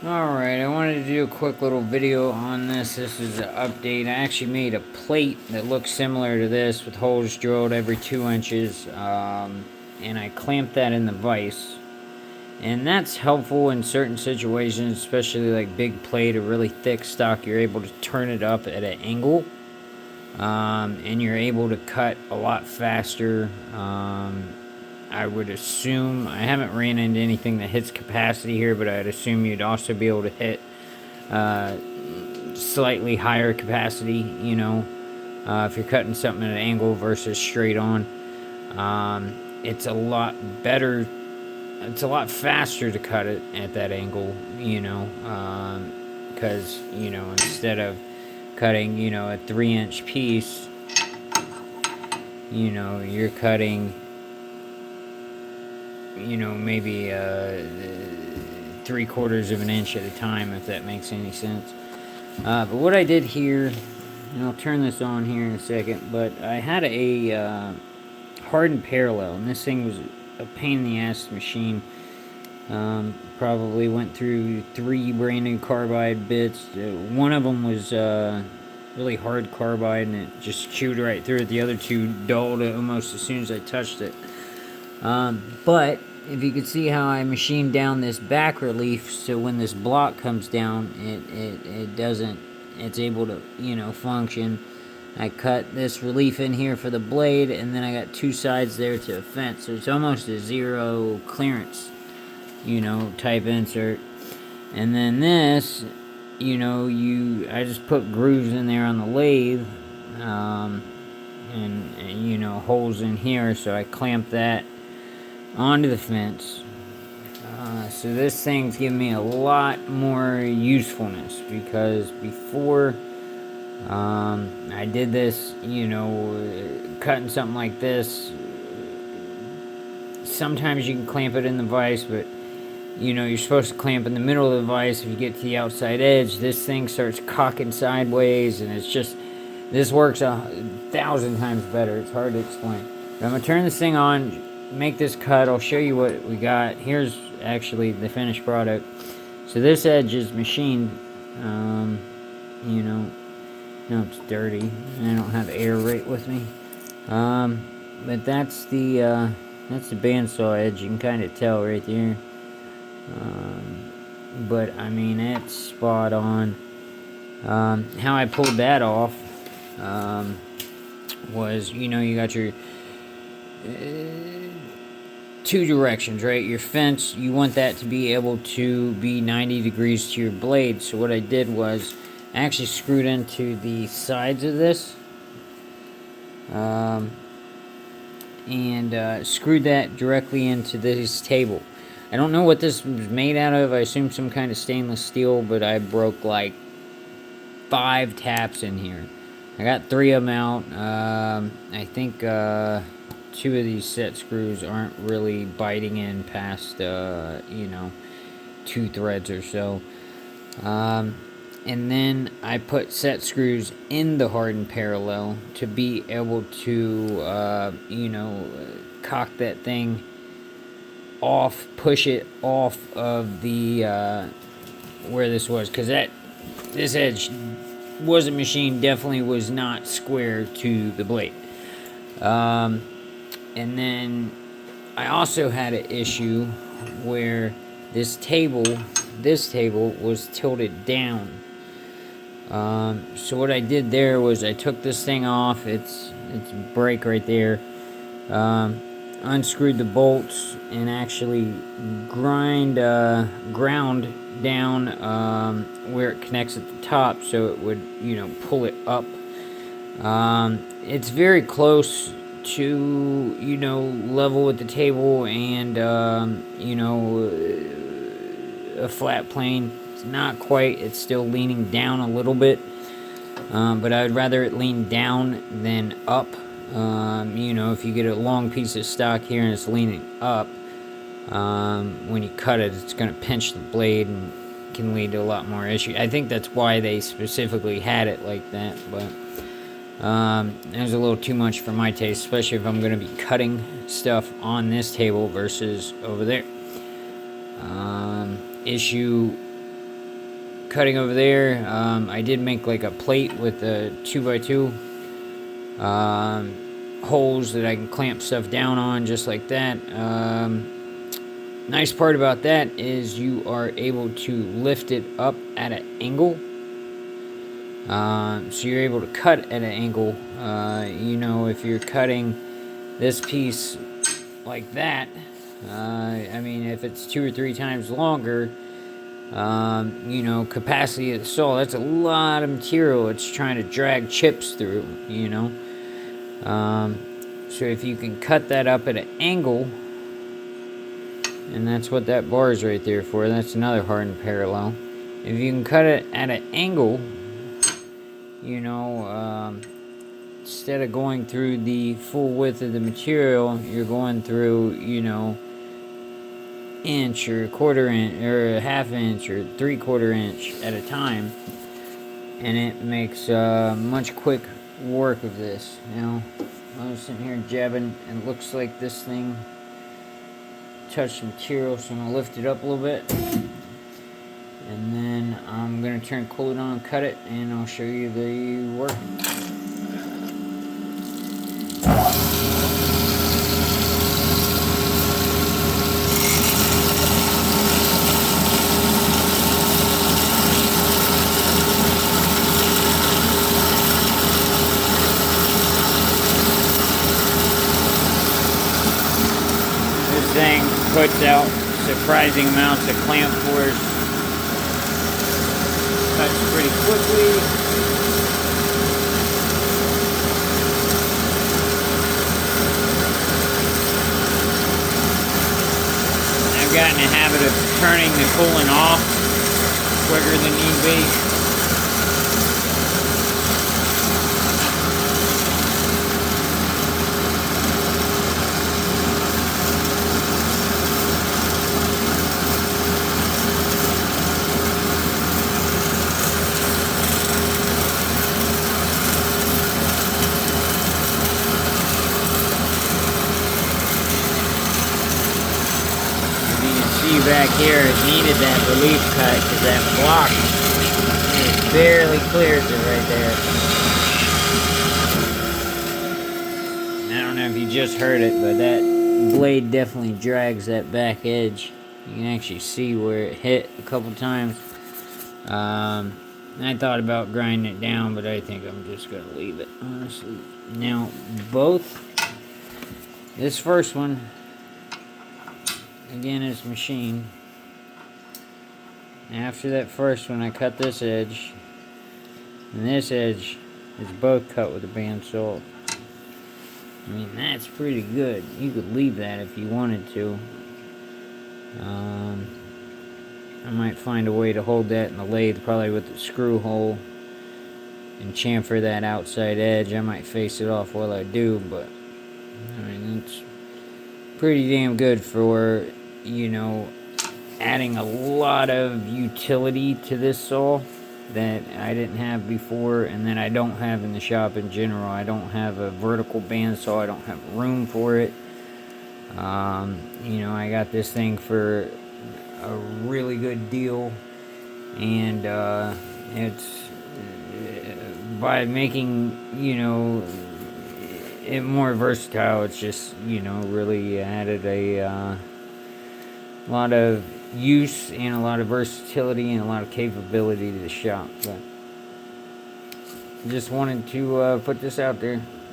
Alright, I wanted to do a quick little video on this. This is an update. I actually made a plate that looks similar to this with holes drilled every 2 inches. And I clamped that in the vise. And that's helpful in certain situations, especially like big plate or really thick stock. You're able to turn it up at an angle. And you're able to cut a lot faster. I would assume, I haven't ran into anything that hits capacity here, but I'd assume you'd also be able to hit slightly higher capacity, if you're cutting something at an angle versus straight on. It's a lot better, it's a lot faster to cut it at that angle, because, instead of cutting, a 3-inch piece, you're cutting, maybe 3/4 of an inch at a time, if that makes any sense. But what I did here, and I'll turn this on here in a second, but I had a hardened parallel, and this thing was a pain in the ass to machine. Probably went through 3 brand new carbide bits. One of them was really hard carbide, and it just chewed right through it. The other 2 dulled almost as soon as I touched it. But if you could see how I machined down this back relief, so when this block comes down, it doesn't, it's able to, function. I cut this relief in here for the blade, and then I got 2 sides there to a fence, so it's almost a 0 clearance, type insert. And then this, I just put grooves in there on the lathe, and holes in here, so I clamped that onto the fence. So this thing's giving me a lot more usefulness, because before I did this, cutting something like this, sometimes you can clamp it in the vise, but you're supposed to clamp in the middle of the vise. If you get to the outside edge, this thing starts cocking sideways, and it's just, this works 1,000 times better. It's hard to explain. But I'm going to turn this thing on, make this cut. I'll show you what we got. Here's actually the finished product. So this edge is machined. No, it's dirty. I don't have air right with me. But that's the bandsaw edge. You can kind of tell right there. But I mean, it's spot on. How I pulled that off was, you got your 2 directions, right? Your fence, you want that to be able to be 90 degrees to your blade. So what I did was I actually screwed into the sides of this, and screwed that directly into this table. I don't know what this was made out of. I assume some kind of stainless steel, but I broke like 5 taps in here. I got 3 of them out. I think 2 of these set screws aren't really biting in past 2 threads or so. And then I put set screws in the hardened parallel to be able to cock that thing off, push it off of the where this was, because this edge wasn't machined, definitely was not square to the blade. And then I also had an issue where this table was tilted down. So what I did there was I took this thing off, it's brake right there, unscrewed the bolts, and actually ground down where it connects at the top, so it would pull it up. It's very close to level with the table and a flat plane. It's not quite, it's still leaning down a little bit, but I would rather it lean down than up. If you get a long piece of stock here and it's leaning up, when you cut it, it's going to pinch the blade and can lead to a lot more issues. I think that's why they specifically had it like that, but it was a little too much for my taste, especially if I'm going to be cutting stuff on this table versus over there. Issue cutting over there. I did make like a plate with a 2x2 holes that I can clamp stuff down on, just like that. Nice part about that is you are able to lift it up at an angle. So you're able to cut at an angle. You know, if you're cutting this piece like that, I mean, if it's 2 or 3 times longer, you know, capacity of the saw, that's a lot of material it's trying to drag chips through, you know. So if you can cut that up at an angle, and that's what that bar is right there for, that's another hardened parallel. If you can cut it at an angle, you know, instead of going through the full width of the material, you're going through, you know, inch or a quarter inch or a half inch or 3/4 inch at a time, and it makes much quick work of this. Now, I was sitting here jabbing, and it looks like this thing touched the material, so I'm gonna lift it up a little bit, and then I'm gonna turn cool it on, cut it, and I'll show you the work. This thing puts out surprising amounts of clamp force. Cuts pretty quickly. I've gotten a habit of turning the coolant off quicker than need be. Back here, it needed that relief cut because that block, it barely clears it right there. And I don't know if you just heard it, but that blade definitely drags that back edge. You can actually see where it hit a couple times. I thought about grinding it down, but I think I'm just going to leave it, honestly. Now, this first one, again, it's machined. After that first one, I cut this edge, and this edge is both cut with a bandsaw. I mean, that's pretty good. You could leave that if you wanted to. I might find a way to hold that in the lathe, probably with the screw hole, and chamfer that outside edge. I might face it off while I do, but I mean, it's pretty damn good for, you know, adding a lot of utility to this saw that I didn't have before, and that I don't have in the shop in general. I don't have a vertical bandsaw. I don't have room for it. You know, I got this thing for a really good deal, and it's by making, you know, it more versatile. It's just, you know, really added a lot of use and a lot of versatility and a lot of capability to the shop. But just wanted to put this out there.